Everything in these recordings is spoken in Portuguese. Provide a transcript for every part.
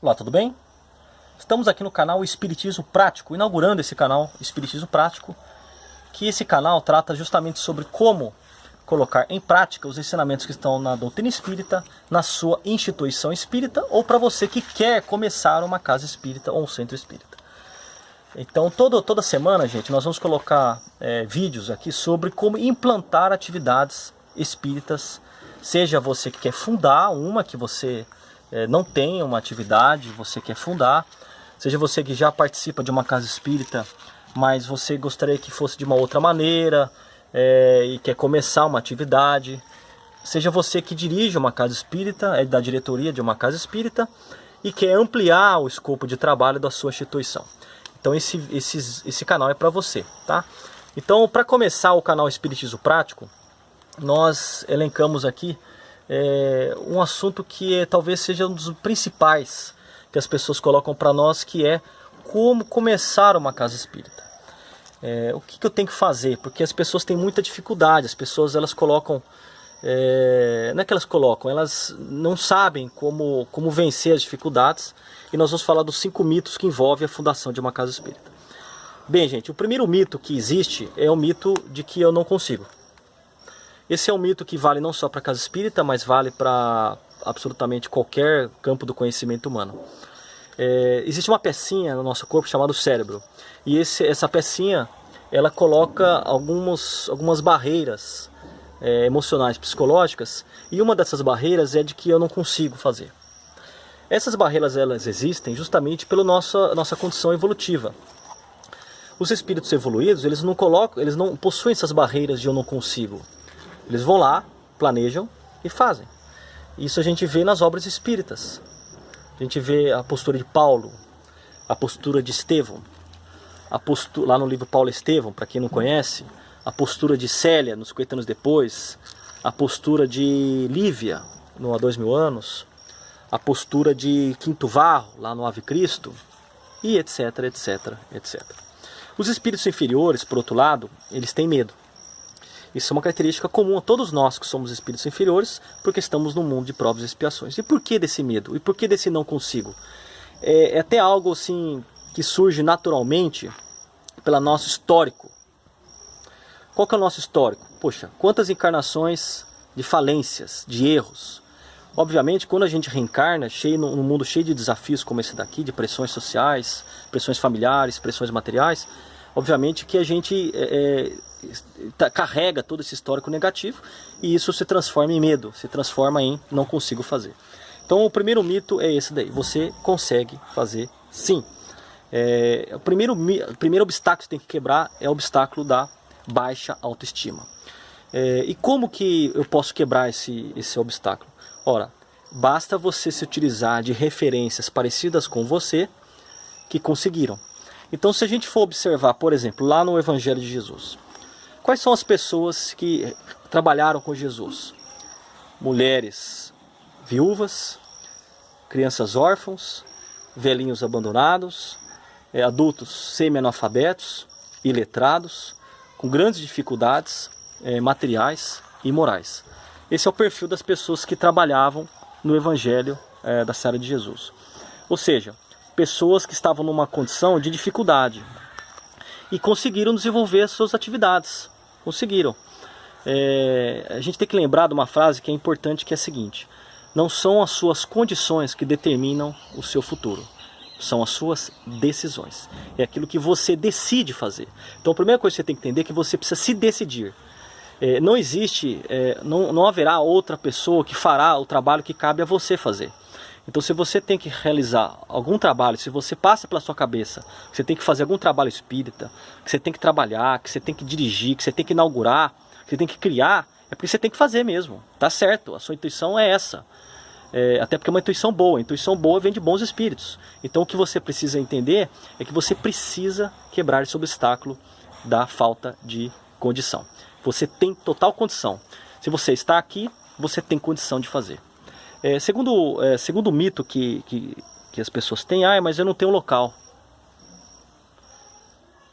Olá, tudo bem? Estamos aqui no canal Espiritismo Prático, inaugurando esse canal Espiritismo Prático, que esse canal trata justamente sobre como colocar em prática os ensinamentos que estão na doutrina espírita, na sua instituição espírita, ou para você que quer começar uma casa espírita ou um centro espírita. Então toda semana, gente, nós vamos colocar vídeos aqui sobre como implantar atividades espíritas, seja você que quer fundar uma, que você não tem uma atividade, você quer fundar, seja você que já participa de uma casa espírita, mas você gostaria que fosse de uma outra maneira e quer começar uma atividade, seja você que dirige uma casa espírita, da diretoria de uma casa espírita e quer ampliar o escopo de trabalho da sua instituição. Então esse canal é para você, tá? Então, para começar o canal Espiritismo Prático, nós elencamos aqui um assunto que talvez seja um dos principais que as pessoas colocam para nós, que é como começar uma casa espírita. O que eu tenho que fazer? Porque as pessoas têm muita dificuldade, as pessoas elas colocam, não é que elas colocam, elas não sabem como vencer as dificuldades, e nós vamos falar dos 5 mitos que envolvem a fundação de uma casa espírita. Bem, gente, o primeiro mito que existe é o mito de que eu não consigo. Esse é um mito que vale não só para a casa espírita, mas vale para absolutamente qualquer campo do conhecimento humano. Existe uma pecinha no nosso corpo chamada cérebro. E essa pecinha, ela coloca algumas barreiras emocionais, psicológicas. E uma dessas barreiras é de que eu não consigo fazer. Essas barreiras, elas existem justamente pela nossa condição evolutiva. Os espíritos evoluídos, eles não possuem essas barreiras de eu não consigo. Eles vão lá, planejam e fazem. Isso a gente vê nas obras espíritas. A gente vê a postura de Paulo, a postura de Estevão, lá no livro Paulo e Estevão, para quem não conhece, a postura de Célia, nos 50 anos depois, a postura de Lívia, no Há 2000 anos, a postura de Quinto Varro, lá no Ave Cristo, e etc, etc, etc. Os espíritos inferiores, por outro lado, eles têm medo. Isso é uma característica comum a todos nós que somos espíritos inferiores, porque estamos num mundo de provas e expiações. E por que desse medo? E por que desse não consigo? É até algo assim que surge naturalmente pelo nosso histórico. Qual que é o nosso histórico? Poxa, quantas encarnações de falências, de erros. Obviamente, quando a gente reencarna num mundo cheio de desafios como esse daqui, de pressões sociais, pressões familiares, pressões materiais, obviamente que a gente carrega todo esse histórico negativo e isso se transforma em medo, se transforma em não consigo fazer. Então o primeiro mito é esse daí, você consegue fazer sim. O primeiro obstáculo que você tem que quebrar é o obstáculo da baixa autoestima. E como que eu posso quebrar esse obstáculo? Ora, basta você se utilizar de referências parecidas com você que conseguiram. Então, se a gente for observar, por exemplo, lá no Evangelho de Jesus, quais são as pessoas que trabalharam com Jesus? Mulheres viúvas, crianças órfãos, velhinhos abandonados, adultos semi-analfabetos, iletrados, com grandes dificuldades materiais e morais. Esse é o perfil das pessoas que trabalhavam no Evangelho da Senhora de Jesus. Ou seja, pessoas que estavam numa condição de dificuldade e conseguiram desenvolver as suas atividades. Conseguiram. A gente tem que lembrar de uma frase que é importante, que é a seguinte: não são as suas condições que determinam o seu futuro, são as suas decisões. É aquilo que você decide fazer. Então a primeira coisa que você tem que entender é que você precisa se decidir. Não existe, não haverá outra pessoa que fará o trabalho que cabe a você fazer. Então, se você tem que realizar algum trabalho, se você passa pela sua cabeça que você tem que fazer algum trabalho espírita, que você tem que trabalhar, que você tem que dirigir, que você tem que inaugurar, que você tem que criar, é porque você tem que fazer mesmo. Tá certo, a sua intuição é essa. Até porque é uma intuição boa. A intuição boa vem de bons espíritos. Então, o que você precisa entender é que você precisa quebrar esse obstáculo da falta de condição. Você tem total condição. Se você está aqui, você tem condição de fazer. Segundo o mito que as pessoas têm, mas eu não tenho local.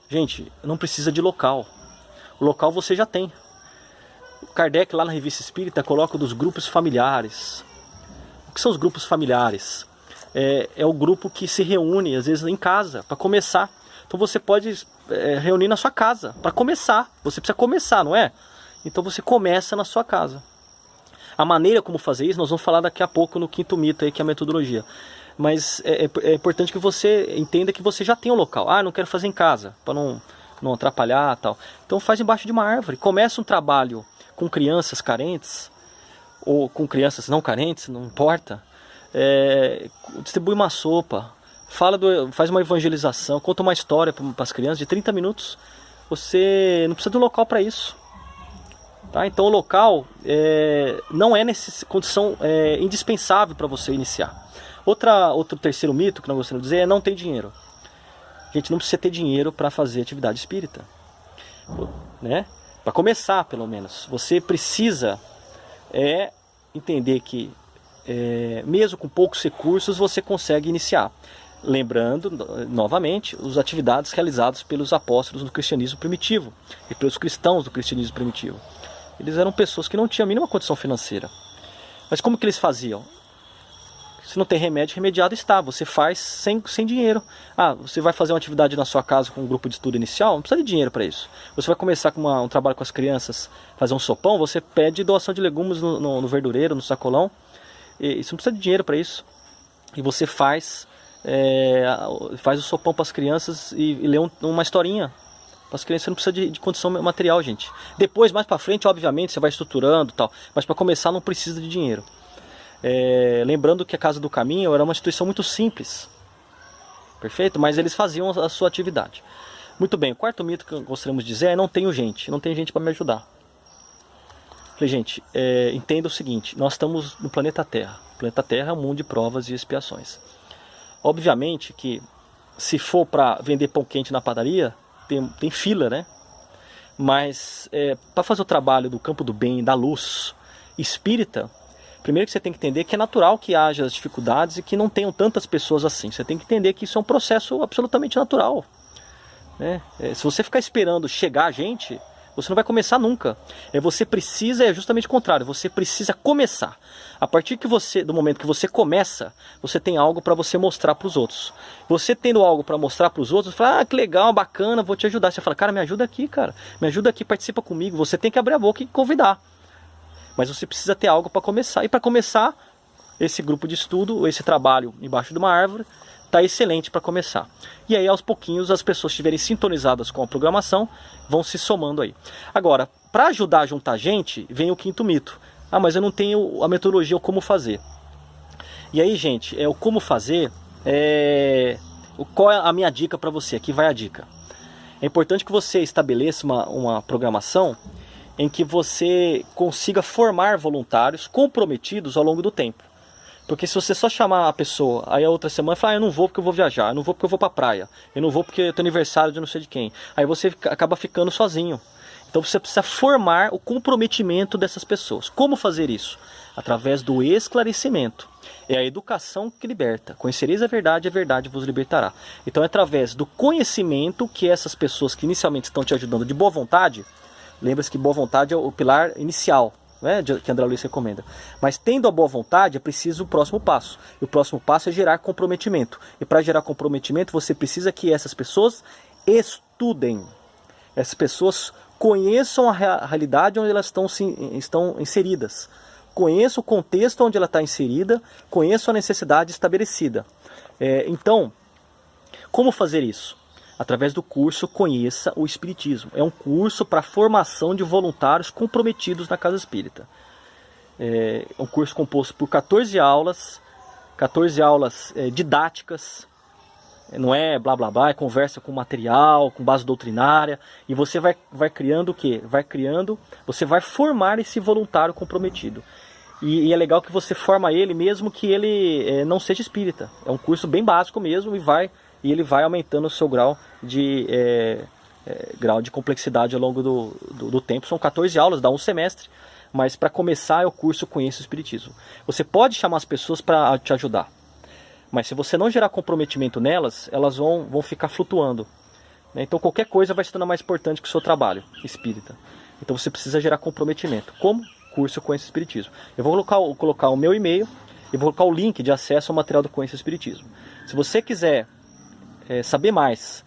Gente, não precisa de local. O local você já tem. Kardec, lá na Revista Espírita, coloca dos grupos familiares. O que são os grupos familiares? é o grupo que se reúne, às vezes, em casa, para começar. Então você pode reunir na sua casa, para começar. Você precisa começar, não é? Então você começa na sua casa. A maneira como fazer isso, nós vamos falar daqui a pouco no quinto mito, aí, que é a metodologia. Mas é importante que você entenda que você já tem um local. Ah, não quero fazer em casa, para não atrapalhar e tal. Então faz embaixo de uma árvore. Começa um trabalho com crianças carentes, ou com crianças não carentes, não importa. Distribui uma sopa, faz uma evangelização, conta uma história para as crianças de 30 minutos. Você não precisa de um local para isso. Tá? Então o local não é condição indispensável para você iniciar. Outro terceiro mito que nós gostaríamos de dizer é não ter dinheiro. A gente não precisa ter dinheiro para fazer atividade espírita, né? Para começar, pelo menos. Você precisa entender que mesmo com poucos recursos você consegue iniciar. Lembrando, novamente, as atividades realizadas pelos apóstolos do cristianismo primitivo e pelos cristãos do cristianismo primitivo. Eles eram pessoas que não tinham a mínima condição financeira. Mas como que eles faziam? Se não tem remédio, remediado está. Você faz sem dinheiro. Ah, você vai fazer uma atividade na sua casa com um grupo de estudo inicial, não precisa de dinheiro para isso. Você vai começar com um trabalho com as crianças, fazer um sopão, você pede doação de legumes no verdureiro, no sacolão. E isso não precisa de dinheiro para isso. E você faz o sopão para as crianças e lê uma historinha. Para as crianças você não precisa de condição material, gente. Depois, mais para frente, obviamente, você vai estruturando e tal. Mas para começar não precisa de dinheiro. Lembrando que a Casa do Caminho era uma instituição muito simples, perfeito? Mas eles faziam a sua atividade. Muito bem, o quarto mito que gostaríamos de dizer é não tenho gente para me ajudar. Falei, gente, entenda o seguinte, nós estamos no planeta Terra. O planeta Terra é um mundo de provas e expiações. Obviamente que se for para vender pão quente na padaria, tem fila, né? Mas para fazer o trabalho do campo do bem, da luz espírita, primeiro que você tem que entender que é natural que haja as dificuldades e que não tenham tantas pessoas assim. Você tem que entender que isso é um processo absolutamente natural, né? Se você ficar esperando chegar a gente, você não vai começar nunca. Você precisa, justamente o contrário, você precisa começar. A partir do momento que você começa, você tem algo para você mostrar para os outros. Você tendo algo para mostrar para os outros, você fala, ah, que legal, bacana, vou te ajudar. Você fala, cara, me ajuda aqui, participa comigo. Você tem que abrir a boca e convidar. Mas você precisa ter algo para começar. E para começar, esse grupo de estudo, esse trabalho embaixo de uma árvore, está excelente para começar. E aí, aos pouquinhos, as pessoas que estiverem sintonizadas com a programação vão se somando aí. Agora, para ajudar a juntar gente, vem o quinto mito. Ah, mas eu não tenho a metodologia, o como fazer. E aí, gente, o como fazer, qual é a minha dica para você? Aqui vai a dica. É importante que você estabeleça uma programação em que você consiga formar voluntários comprometidos ao longo do tempo. Porque se você só chamar a pessoa, aí a outra semana fala, eu não vou porque eu vou viajar, eu não vou porque eu vou pra praia, eu não vou porque é aniversário de não sei de quem. Aí você acaba ficando sozinho. Então você precisa formar o comprometimento dessas pessoas. Como fazer isso? Através do esclarecimento. É a educação que liberta. Conhecereis a verdade vos libertará. Então é através do conhecimento que essas pessoas que inicialmente estão te ajudando de boa vontade, lembra-se que boa vontade é o pilar inicial, né, que André Luiz recomenda. Mas tendo a boa vontade, é preciso o próximo passo. E o próximo passo é gerar comprometimento. E para gerar comprometimento, você precisa que essas pessoas estudem. Essas pessoas conheçam a realidade onde elas estão inseridas. Conheçam o contexto onde ela está inserida. Conheçam a necessidade estabelecida. Então, como fazer isso? Através do curso Conheça o Espiritismo. É um curso para formação de voluntários comprometidos na Casa Espírita. É um curso composto por 14 aulas didáticas. Não é blá blá blá, é conversa com material, com base doutrinária. E você vai criando o quê? Você vai formar esse voluntário comprometido. E é legal que você forma ele mesmo que ele não seja espírita. É um curso bem básico mesmo e ele vai aumentando o seu grau de complexidade ao longo do tempo. São 14 aulas, dá um semestre, mas para começar é o curso Conheça o Espiritismo. Você pode chamar as pessoas para te ajudar, mas se você não gerar comprometimento nelas, elas vão ficar flutuando, né? Então qualquer coisa vai se tornar mais importante que o seu trabalho espírita. Então você precisa gerar comprometimento. Como? Curso Conheça o Espiritismo. Eu vou colocar o meu e-mail e vou colocar o link de acesso ao material do Conheça o Espiritismo. Se você quiser saber mais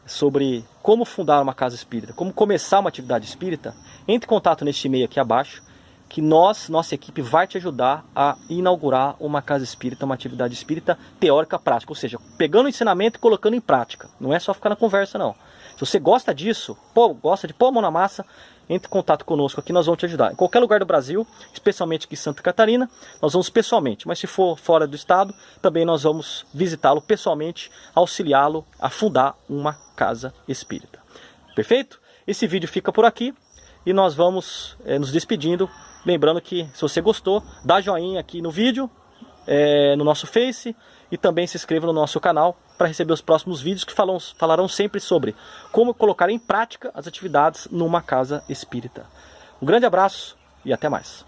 sobre como fundar uma casa espírita, como começar uma atividade espírita, entre em contato neste e-mail aqui abaixo, que nossa equipe vai te ajudar a inaugurar uma casa espírita, uma atividade espírita teórica prática, ou seja, pegando o ensinamento e colocando em prática. Não é só ficar na conversa, não. Se você gosta disso, gosta de pôr a mão na massa, entre em contato conosco aqui, nós vamos te ajudar. Em qualquer lugar do Brasil, especialmente aqui em Santa Catarina, nós vamos pessoalmente. Mas se for fora do estado, também nós vamos visitá-lo pessoalmente, auxiliá-lo a fundar uma casa espírita. Perfeito? Esse vídeo fica por aqui e nós vamos nos despedindo. Lembrando que, se você gostou, dá joinha aqui no vídeo, no nosso Face, e também se inscreva no nosso canal para receber os próximos vídeos que falarão sempre sobre como colocar em prática as atividades numa casa espírita. Um grande abraço e até mais.